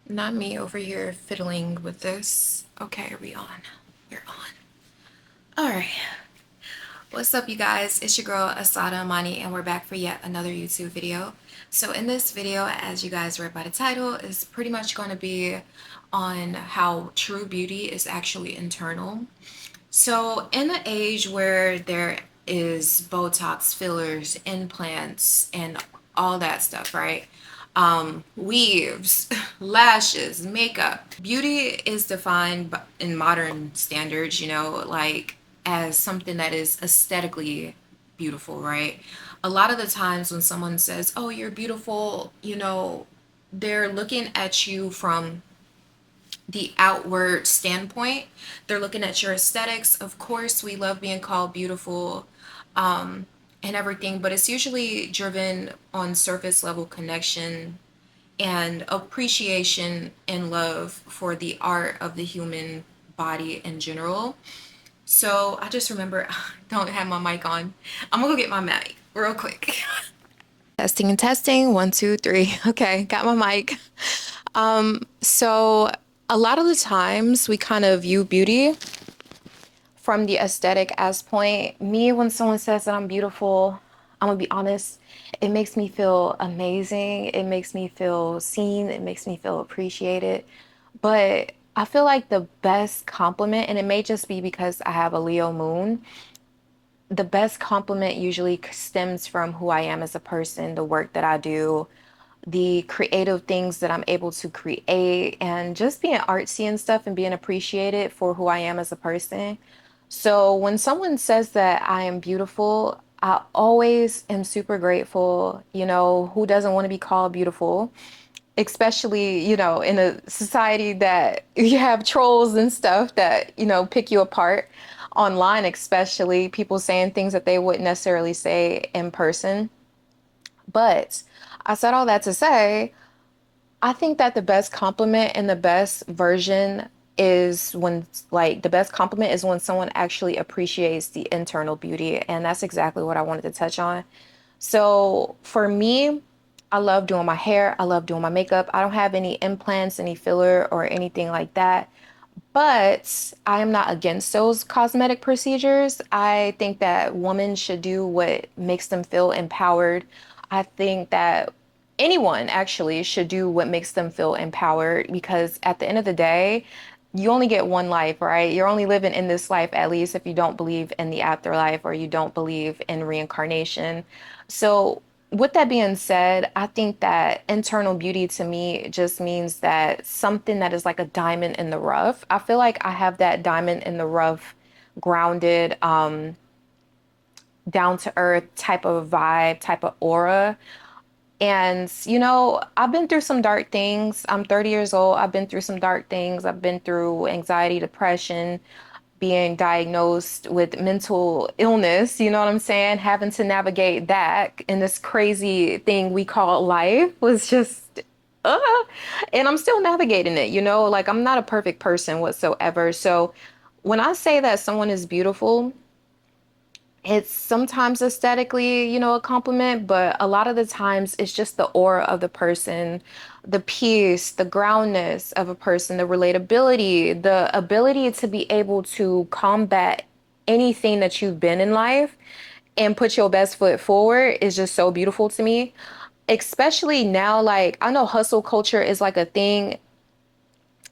Not me over here fiddling with this. Okay, are we on? We're on. All right. What's up, you guys? It's your girl, Assataamani, and we're back for yet another YouTube video. So in this video, as you guys read by the title, is pretty much going to be on how true beauty is actually internal. So in the age where there is Botox, fillers, implants, and all that stuff, right? Weaves, lashes, makeup. Beauty is defined in modern standards, like as something that is aesthetically beautiful, right? A lot of the times when someone says, "Oh, you're beautiful," they're looking at you from the outward standpoint. They're looking at your aesthetics. Of course, we love being called beautiful, and everything, but it's usually driven on surface level connection and appreciation and love for the art of the human body in general. So I just remember, don't have my mic on. I'm gonna go get my mic real quick. Testing and testing. One, two, three. Okay, got my mic. So a lot of the times we kind of view beauty from the aesthetic as point. Me, when someone says that I'm beautiful, I'm gonna be honest, it makes me feel amazing. It makes me feel seen. It makes me feel appreciated. But I feel like the best compliment, and it may just be because I have a Leo moon, the best compliment usually stems from who I am as a person, the work that I do, the creative things that I'm able to create, and just being artsy and stuff and being appreciated for who I am as a person. So when someone says that I am beautiful, I always am super grateful. Who doesn't want to be called beautiful? Especially, in a society that you have trolls and stuff that, pick you apart online, especially people saying things that they wouldn't necessarily say in person. But I said all that to say, I think that the best compliment and the best version is when, like, the best compliment is when someone actually appreciates the internal beauty. And that's exactly what I wanted to touch on. So for me, I love doing my hair. I love doing my makeup. I don't have any implants, any filler, or anything like that. But I am not against those cosmetic procedures. I think that women should do what makes them feel empowered. I think that anyone actually should do what makes them feel empowered because at the end of the day, you only get one life, right? You're only living in this life, at least if you don't believe in the afterlife or you don't believe in reincarnation. So with that being said, I think that internal beauty to me just means that something that is like a diamond in the rough. I feel like I have that diamond in the rough, grounded, down to earth type of vibe, type of aura. And, I've been through some dark things. I'm 30 years old. I've been through some dark things. I've been through anxiety, depression, being diagnosed with mental illness, you know what I'm saying? Having to navigate that in this crazy thing we call life was just, uh, and I'm still navigating it, like I'm not a perfect person whatsoever. So when I say that someone is beautiful, it's sometimes aesthetically, a compliment, but a lot of the times it's just the aura of the person, the peace, the groundness of a person, the relatability, the ability to be able to combat anything that you've been in life and put your best foot forward is just so beautiful to me. Especially now, like I know hustle culture is like a thing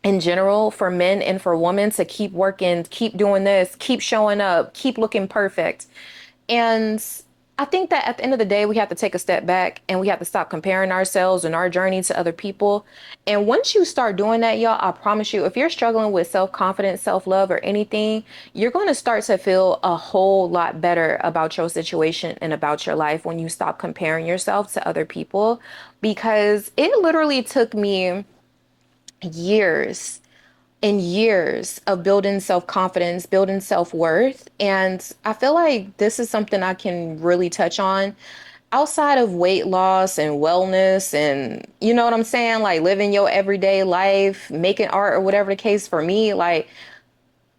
in general for men and for women to keep working, keep doing this, keep showing up, keep looking perfect. And I think that at the end of the day, we have to take a step back and we have to stop comparing ourselves and our journey to other people. And once you start doing that, y'all, I promise you, if you're struggling with self-confidence, self-love, or anything, you're going to start to feel a whole lot better about your situation and about your life when you stop comparing yourself to other people. Because it literally took me years and years of building self-confidence, building self-worth. And I feel like this is something I can really touch on outside of weight loss and wellness and you know what I'm saying? Like living your everyday life, making art or whatever the case for me. Like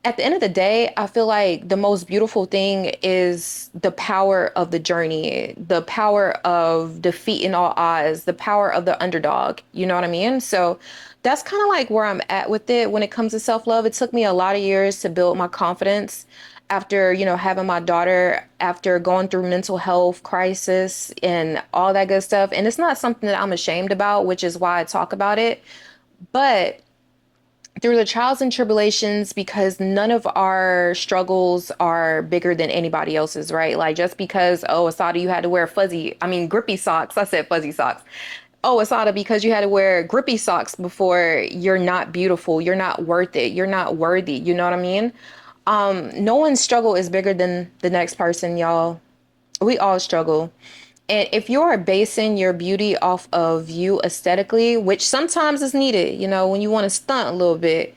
at the end of the day, I feel like the most beautiful thing is the power of the journey, the power of defeating all odds, the power of the underdog. You know what I mean? So that's kind of like where I'm at with it when it comes to self-love. It took me a lot of years to build my confidence after, having my daughter, after going through mental health crisis and all that good stuff. And it's not something that I'm ashamed about, which is why I talk about it. But through the trials and tribulations, because none of our struggles are bigger than anybody else's, right? Like just because, oh, Assata, you had to wear grippy socks. I said fuzzy socks. Oh, Assata, because you had to wear grippy socks before, you're not beautiful. You're not worth it. You're not worthy. You know what I mean? No one's struggle is bigger than the next person, y'all. We all struggle. And if you're basing your beauty off of you aesthetically, which sometimes is needed, when you want to stunt a little bit,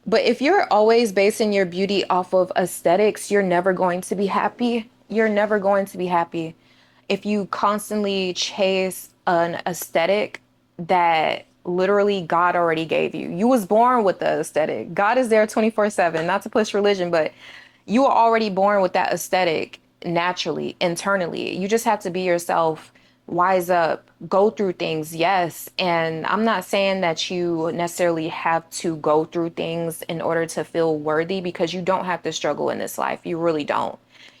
but if you're always basing your beauty off of aesthetics, you're never going to be happy. You're never going to be happy. If you constantly chase an aesthetic that literally God already gave you. You was born with the aesthetic. God is there 24/7, not to push religion, but you are already born with that aesthetic naturally, internally. You just have to be yourself, wise up, go through things, yes. And I'm not saying that you necessarily have to go through things in order to feel worthy, because you don't have to struggle in this life. You really don't.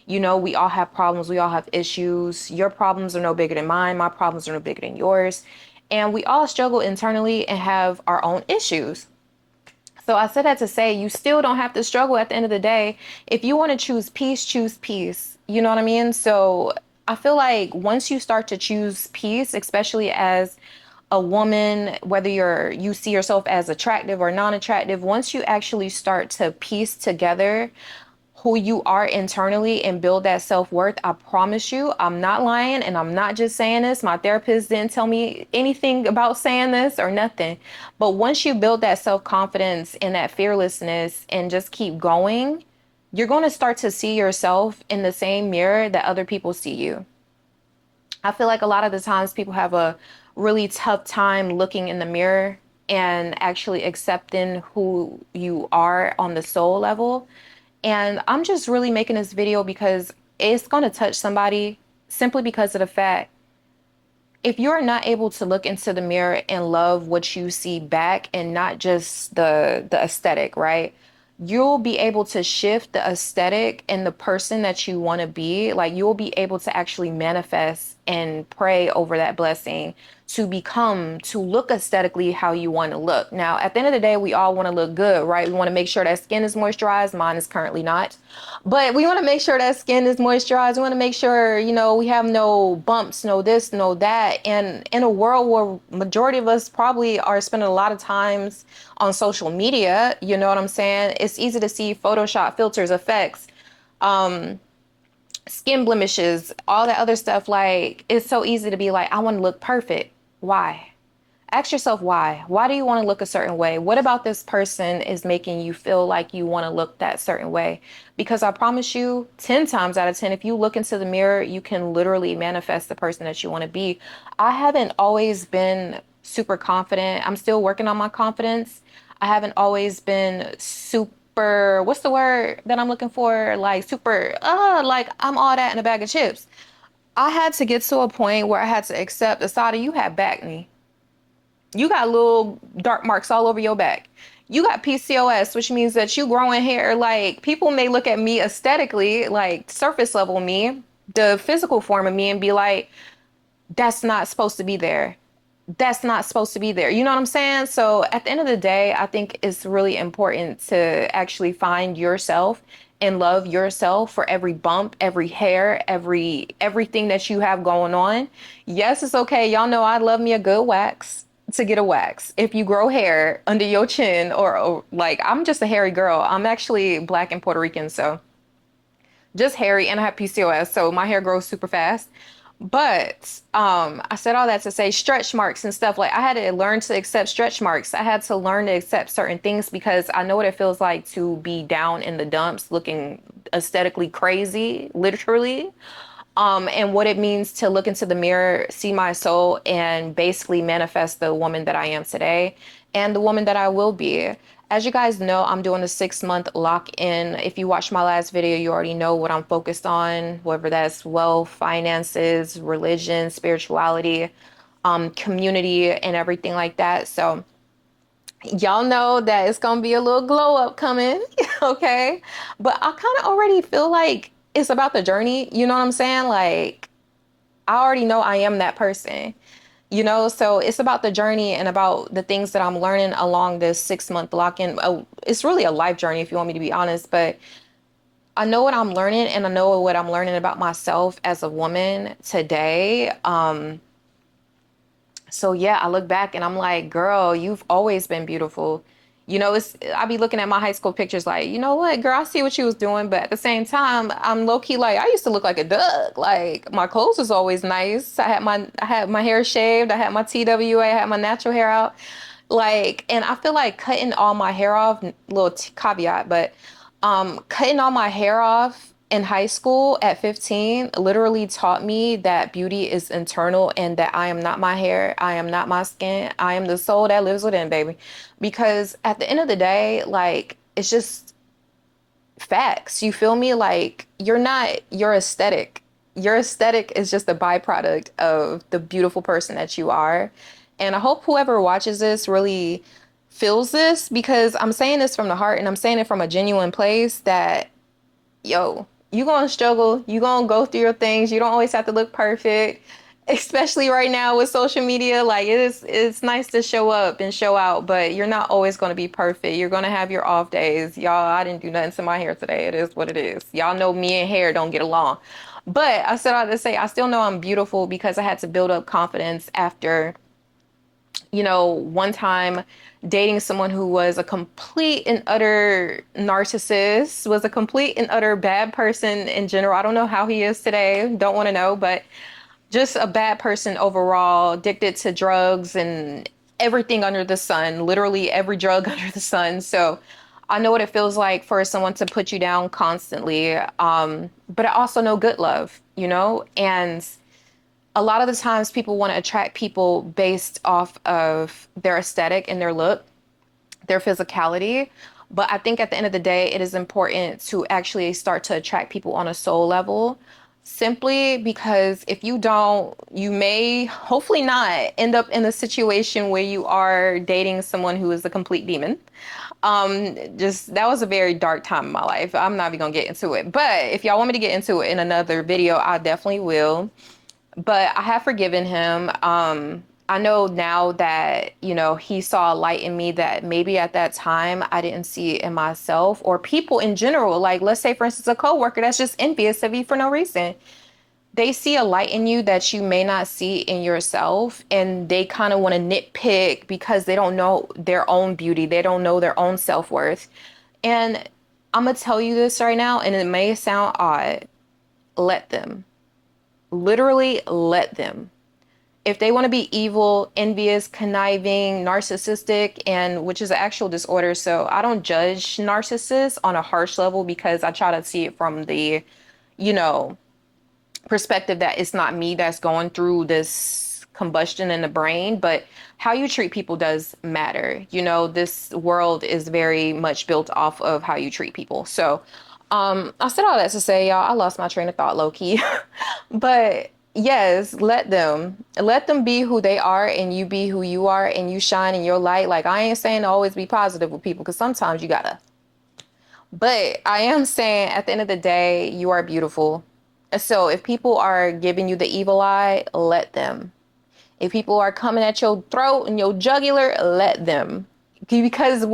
We all have problems, we all have issues. Your problems are no bigger than mine, my problems are no bigger than yours. And we all struggle internally and have our own issues. So I said that to say you still don't have to struggle at the end of the day. If you want to choose peace, choose peace. You know what I mean? So I feel like once you start to choose peace, especially as a woman, whether you see yourself as attractive or non-attractive, once you actually start to piece together who you are internally and build that self-worth, I promise you, I'm not lying, and I'm not just saying this. My therapist didn't tell me anything about saying this or nothing. But once you build that self-confidence and that fearlessness and just keep going, you're going to start to see yourself in the same mirror that other people see you. I feel like a lot of the times people have a really tough time looking in the mirror and actually accepting who you are on the soul level. And I'm just really making this video because it's going to touch somebody, simply because of the fact, if you're not able to look into the mirror and love what you see back and not just the aesthetic, right? You'll be able to shift the aesthetic and the person that you want to be. Like, you'll be able to actually manifest and pray over that blessing to look aesthetically how you want to look. Now, at the end of the day, we all want to look good, right? We want to make sure that skin is moisturized. Mine is currently not. But we want to make sure that skin is moisturized. We want to make sure, we have no bumps, no this, no that. And in a world where majority of us probably are spending a lot of times on social media, you know what I'm saying? It's easy to see Photoshop, filters, effects, skin blemishes, all that other stuff. Like, it's so easy to be like, I want to look perfect. Why? Ask yourself why. Why do you want to look a certain way? What about this person is making you feel like you want to look that certain way? Because I promise you, 10 times out of 10, if you look into the mirror, you can literally manifest the person that you want to be. I haven't always been super confident. I'm still working on my confidence. I haven't always been super, what's the word that I'm looking for? Like super, like I'm all that in a bag of chips. I had to get to a point where I had to accept, Assata, you have back me. You got little dark marks all over your back. You got PCOS, which means that you growing hair. Like, people may look at me aesthetically, like surface level me, the physical form of me, and be like, that's not supposed to be there. That's not supposed to be there. You know what I'm saying? So at the end of the day, I think it's really important to actually find yourself and love yourself for every bump, every hair, everything that you have going on. Yes, it's okay. Y'all know I love me a good wax, to get a wax. If you grow hair under your chin, or like, I'm just a hairy girl. I'm actually Black and Puerto Rican, so just hairy, and I have PCOS, so my hair grows super fast. But I said all that to say stretch marks and stuff. Like, I had to learn to accept stretch marks. I had to learn to accept certain things, because I know what it feels like to be down in the dumps, looking aesthetically crazy, literally. And what it means to look into the mirror, see my soul, and basically manifest the woman that I am today and the woman that I will be. As you guys know, I'm doing a 6-month lock-in. If you watched my last video, you already know what I'm focused on, whether that's wealth, finances, religion, spirituality, community, and everything like that. So Y'all know that it's gonna be a little glow up coming, okay? But I kind of already feel like it's about the journey, you know what I'm saying? Like, I already know I am that person, you know? So it's about the journey and about the things that I'm learning along this 6 month lock-in. It's really a life journey, if you want me to be honest, but I know what I'm learning, and I know what I'm learning about myself as a woman today. So yeah, I look back and I'm like, girl, you've always been beautiful. You know, I be looking at my high school pictures like, you know what, girl, I see what you was doing, but at the same time, I'm low key like I used to look like a duck. Like my clothes was always nice. I had my hair shaved, I had my TWA, I had my natural hair out. Like, and I feel like cutting all my hair off, little caveat, but cutting all my hair off in high school at 15 literally taught me that beauty is internal and that I am not my hair, I am not my skin, I am the soul that lives within, baby. Because at the end of the day, like, it's just facts. You feel me? Like, you're not your aesthetic. Your aesthetic is just a byproduct of the beautiful person that you are. And I hope whoever watches this really feels this, because I'm saying this from the heart and I'm saying it from a genuine place that, yo, you gonna struggle, you gonna go through your things. You don't always have to look perfect, especially right now with social media. Like it's nice to show up and show out, but you're not always gonna be perfect. You're gonna have your off days. Y'all, I didn't do nothing to my hair today. It is what it is. Y'all know me and hair don't get along. But I said all to say I still know I'm beautiful because I had to build up confidence after, you know, one time dating someone who was a complete and utter narcissist, was a complete and utter bad person in general. I don't know how he is today, don't want to know, but just a bad person overall, addicted to drugs and everything under the sun, literally every drug under the sun. So I know what it feels like for someone to put you down constantly. But I also know good love, you know, and a lot of the times people want to attract people based off of their aesthetic and their look, their physicality. But I think at the end of the day, it is important to actually start to attract people on a soul level. Simply because if you don't, you may hopefully not end up in a situation where you are dating someone who is a complete demon. Just that was a very dark time in my life. I'm not even gonna get into it. But if y'all want me to get into it in another video, I definitely will. But I have forgiven him. I know now that, you know, he saw a light in me that maybe at that time I didn't see in myself or people in general. Like, let's say, for instance, a coworker that's just envious of you for no reason. They see a light in you that you may not see in yourself, and they kind of want to nitpick because they don't know their own beauty. They don't know their own self-worth. And I'm gonna tell you this right now, and it may sound odd. Let them. Literally let them. If they want to be evil, envious, conniving, narcissistic, and which is an actual disorder. So I don't judge narcissists on a harsh level because I try to see it from the, you know, perspective that it's not me that's going through this combustion in the brain, but how you treat people does matter. You know, this world is very much built off of how you treat people. So I said all that to say, y'all, I lost my train of thought low key. But yes, let them be who they are and you be who you are and you shine in your light. Like, I ain't saying to always be positive with people because sometimes you gotta, but I am saying at the end of the day, you are beautiful. So if people are giving you the evil eye, let them. If people are coming at your throat and your jugular, let them. Because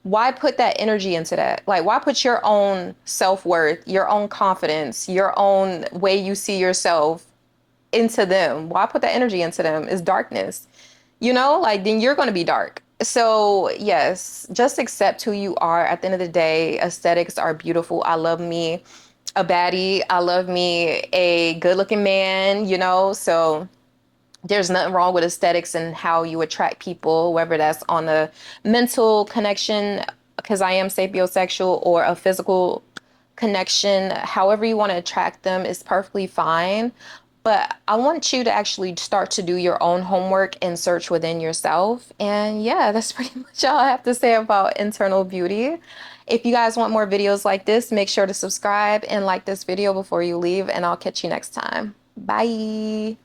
why put that energy into that? Like, why put your own self-worth, your own confidence, your own way you see yourself into them? Why put that energy into them? It's darkness. You know, like then you're going to be dark. So yes, just accept who you are. At the end of the day, aesthetics are beautiful. I love me a baddie. I love me a good looking man, you know, so there's nothing wrong with aesthetics and how you attract people, whether that's on a mental connection, because I am sapiosexual, or a physical connection. However you want to attract them is perfectly fine. But I want you to actually start to do your own homework and search within yourself. And yeah, that's pretty much all I have to say about internal beauty. If you guys want more videos like this, make sure to subscribe and like this video before you leave, and I'll catch you next time. Bye.